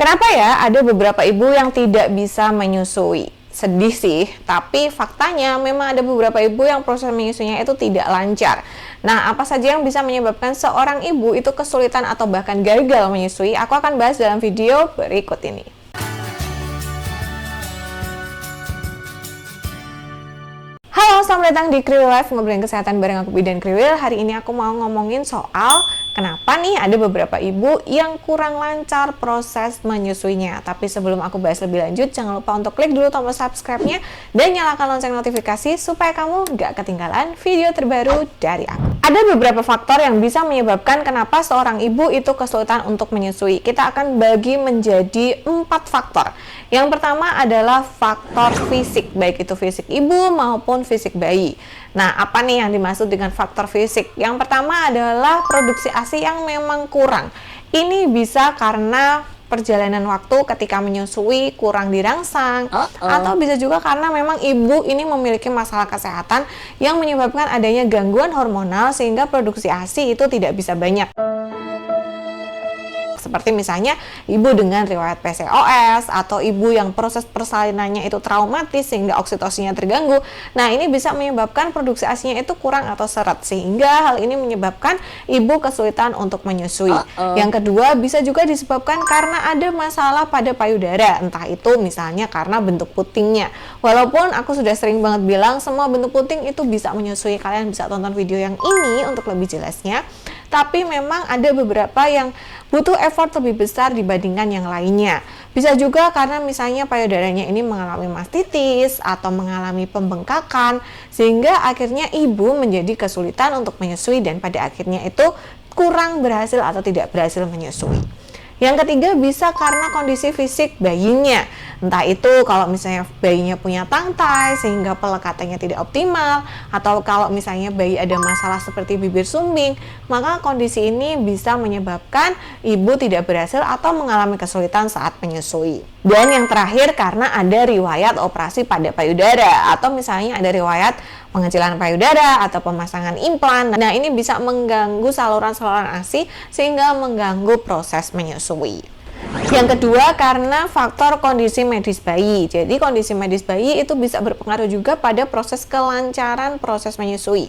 Kenapa ya ada beberapa ibu yang tidak bisa menyusui? Sedih sih, tapi faktanya memang ada beberapa ibu yang proses menyusuinya itu tidak lancar. Nah, apa saja yang bisa menyebabkan seorang ibu itu kesulitan atau bahkan gagal menyusui? Aku akan bahas dalam video berikut ini. Halo, selamat datang di Kriwil Life, ngobrolin kesehatan bareng aku Bidan Kriwil. Hari ini aku mau ngomongin soal kenapa nih ada beberapa ibu yang kurang lancar proses menyusuinya. Tapi sebelum aku bahas lebih lanjut, jangan lupa untuk klik dulu tombol subscribe-nya dan nyalakan lonceng notifikasi supaya kamu gak ketinggalan video terbaru dari aku. Ada beberapa faktor yang bisa menyebabkan kenapa seorang ibu itu kesulitan untuk menyusui. Kita akan bagi menjadi 4 faktor. Yang pertama adalah faktor fisik, baik itu fisik ibu maupun fisik bayi. Nah, apa nih yang dimaksud dengan faktor fisik? Yang pertama adalah produksi ASI yang memang kurang. Ini bisa karena perjalanan waktu ketika menyusui kurang dirangsang, atau bisa juga karena memang ibu ini memiliki masalah kesehatan yang menyebabkan adanya gangguan hormonal sehingga produksi ASI itu tidak bisa banyak. Seperti misalnya ibu dengan riwayat PCOS atau ibu yang proses persalinannya itu traumatis sehingga oksitosinnya terganggu. Nah, ini bisa menyebabkan produksi ASI-nya itu kurang atau seret sehingga hal ini menyebabkan ibu kesulitan untuk menyusui. Yang kedua, bisa juga disebabkan karena ada masalah pada payudara, entah itu misalnya karena bentuk putingnya. Walaupun aku sudah sering banget bilang semua bentuk puting itu bisa menyusui, kalian bisa tonton video yang ini untuk lebih jelasnya. Tapi memang ada beberapa yang butuh effort lebih besar dibandingkan yang lainnya. Bisa juga karena misalnya payudaranya ini mengalami mastitis atau mengalami pembengkakan, sehingga akhirnya ibu menjadi kesulitan untuk menyusui dan pada akhirnya itu kurang berhasil atau tidak berhasil menyusui. Yang ketiga bisa karena kondisi fisik bayinya. Entah itu kalau misalnya bayinya punya tangkai sehingga pelekatannya tidak optimal, atau kalau misalnya bayi ada masalah seperti bibir sumbing, maka kondisi ini bisa menyebabkan ibu tidak berhasil atau mengalami kesulitan saat menyusui. Dan yang terakhir karena ada riwayat operasi pada payudara, atau misalnya ada riwayat pengecilan payudara atau pemasangan implan. Nah, ini bisa mengganggu saluran-saluran ASI sehingga mengganggu proses menyusui. Yang kedua karena faktor kondisi medis bayi. Jadi kondisi medis bayi itu bisa berpengaruh juga pada proses kelancaran proses menyusui.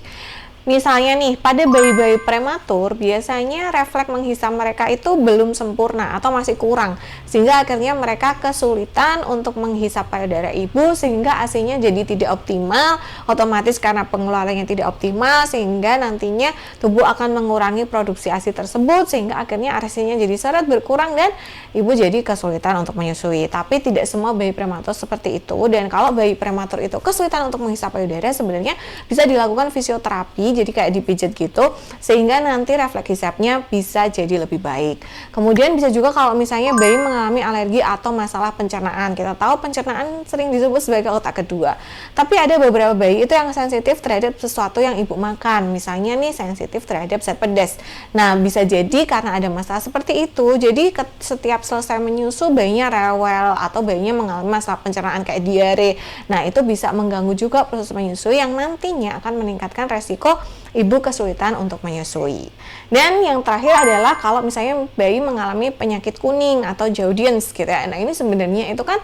Misalnya nih, pada bayi-bayi prematur, biasanya refleks menghisap mereka itu belum sempurna atau masih kurang. Sehingga akhirnya mereka kesulitan untuk menghisap payudara ibu, sehingga ASI-nya jadi tidak optimal. Otomatis karena pengeluarannya tidak optimal, sehingga nantinya tubuh akan mengurangi produksi ASI tersebut, sehingga akhirnya ASI-nya jadi seret berkurang dan ibu jadi kesulitan untuk menyusui. Tapi tidak semua bayi prematur seperti itu. Dan kalau bayi prematur itu kesulitan untuk menghisap payudara, sebenarnya bisa dilakukan fisioterapi, jadi kayak dipijat gitu, sehingga nanti refleks hisapnya bisa jadi lebih baik. Kemudian bisa juga kalau misalnya bayi mengalami alergi atau masalah pencernaan. Kita tahu pencernaan sering disebut sebagai otak kedua. Tapi ada beberapa bayi itu yang sensitif terhadap sesuatu yang ibu makan. Misalnya nih sensitif terhadap zat pedas. Nah, bisa jadi karena ada masalah seperti itu. Jadi setiap selesai menyusu bayinya rewel atau bayinya mengalami masalah pencernaan kayak diare. Nah, itu bisa mengganggu juga proses menyusui yang nantinya akan meningkatkan resiko ibu kesulitan untuk menyusui. Dan yang terakhir adalah kalau misalnya bayi mengalami penyakit kuning atau jaundice gitu ya. Nah, ini sebenarnya itu kan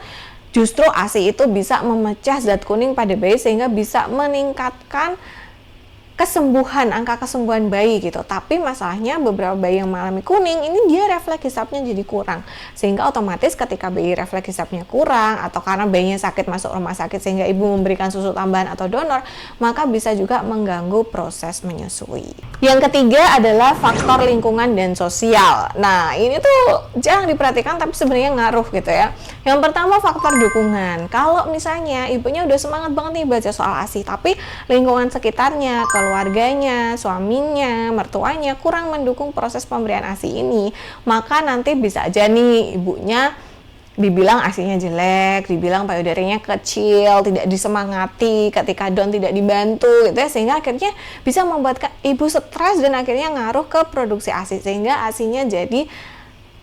justru ASI itu bisa memecah zat kuning pada bayi sehingga bisa meningkatkan kesembuhan, angka kesembuhan bayi gitu. Tapi masalahnya beberapa bayi yang mengalami kuning ini dia refleks hisapnya jadi kurang. Sehingga otomatis ketika bayi refleks hisapnya kurang atau karena bayinya sakit masuk rumah sakit sehingga ibu memberikan susu tambahan atau donor, maka bisa juga mengganggu proses menyusui. Yang ketiga adalah faktor lingkungan dan sosial. Nah, ini tuh jarang diperhatikan tapi sebenarnya ngaruh gitu ya. Yang pertama faktor dukungan. Kalau misalnya ibunya udah semangat banget nih baca soal ASI, tapi lingkungan sekitarnya, keluarganya, suaminya, mertuanya kurang mendukung proses pemberian ASI ini, maka nanti bisa aja nih ibunya dibilang ASI-nya jelek, dibilang payudaranya kecil, tidak disemangati, ketika don tidak dibantu gitu ya, sehingga akhirnya bisa membuat ibu stres dan akhirnya ngaruh ke produksi ASI sehingga ASI-nya jadi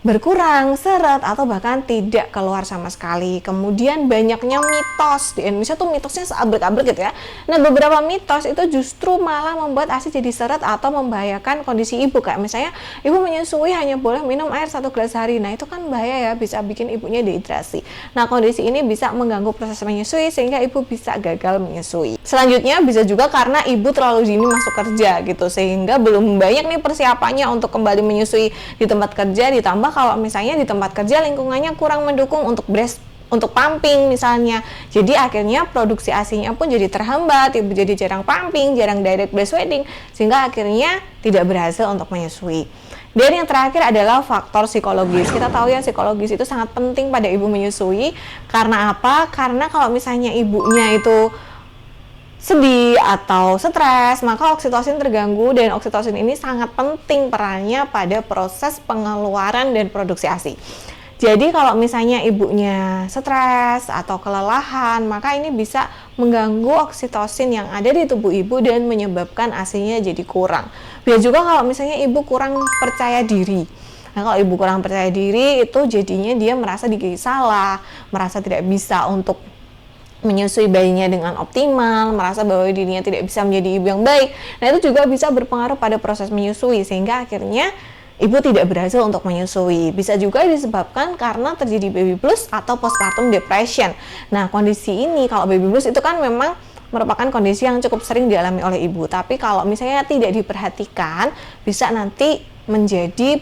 berkurang seret atau bahkan tidak keluar sama sekali. Kemudian banyaknya mitos di Indonesia tuh, mitosnya seabrek-abrek gitu ya. Nah, beberapa mitos itu justru malah membuat ASI jadi seret atau membahayakan kondisi ibu. Kayak misalnya ibu menyusui hanya boleh minum air 1 gelas sehari. Nah, itu kan bahaya ya, bisa bikin ibunya dehidrasi. Nah, kondisi ini bisa mengganggu proses menyusui sehingga ibu bisa gagal menyusui. Selanjutnya bisa juga karena ibu terlalu dini masuk kerja gitu, sehingga belum banyak nih persiapannya untuk kembali menyusui di tempat kerja. Ditambah kalau misalnya di tempat kerja lingkungannya kurang mendukung untuk pumping misalnya, jadi akhirnya produksi ASI-nya pun jadi terhambat, ibu jadi jarang pumping, jarang direct breastfeeding, sehingga akhirnya tidak berhasil untuk menyusui. Dan yang terakhir adalah faktor psikologis. Kita tahu ya, psikologis itu sangat penting pada ibu menyusui. Karena apa? Karena kalau misalnya ibunya itu sedih atau stres, maka oksitosin terganggu, dan oksitosin ini sangat penting perannya pada proses pengeluaran dan produksi ASI. Jadi kalau misalnya ibunya stres atau kelelahan, maka ini bisa mengganggu oksitosin yang ada di tubuh ibu dan menyebabkan ASI-nya jadi kurang. Bisa juga kalau misalnya ibu kurang percaya diri. Nah, kalau ibu kurang percaya diri, itu jadinya dia merasa diri salah, merasa tidak bisa untuk menyusui bayinya dengan optimal, merasa bahwa dirinya tidak bisa menjadi ibu yang baik. Nah, itu juga bisa berpengaruh pada proses menyusui, sehingga akhirnya ibu tidak berhasil untuk menyusui. Bisa juga disebabkan karena terjadi baby blues atau postpartum depression. Nah, kondisi ini, kalau baby blues itu kan memang merupakan kondisi yang cukup sering dialami oleh ibu, tapi kalau misalnya tidak diperhatikan, bisa nanti menjadi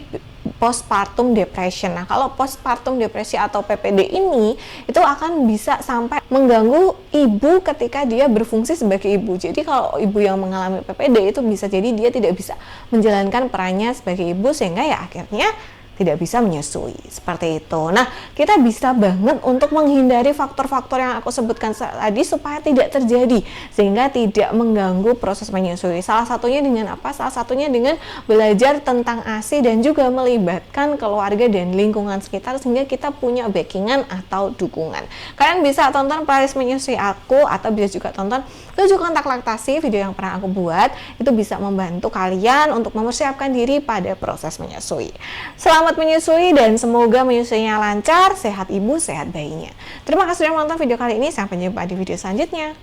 postpartum depression. Nah, kalau postpartum depresi atau PPD ini itu akan bisa sampai mengganggu ibu ketika dia berfungsi sebagai ibu. Jadi kalau ibu yang mengalami PPD itu bisa jadi dia tidak bisa menjalankan perannya sebagai ibu, sehingga ya akhirnya tidak bisa menyusui, seperti itu. Nah, kita bisa banget untuk menghindari faktor-faktor yang aku sebutkan tadi supaya tidak terjadi, sehingga tidak mengganggu proses menyusui. Salah satunya dengan apa? Salah satunya dengan belajar tentang ASI dan juga melibatkan keluarga dan lingkungan sekitar, sehingga kita punya backingan atau dukungan. Kalian bisa tonton playlist menyusui aku, atau bisa juga tonton 7 kontak laktasi, video yang pernah aku buat. Itu bisa membantu kalian untuk mempersiapkan diri pada proses menyusui. Selamat menyusui dan semoga menyusuinya lancar, sehat ibu, sehat bayinya. Terima kasih sudah menonton video kali ini, sampai jumpa di video selanjutnya.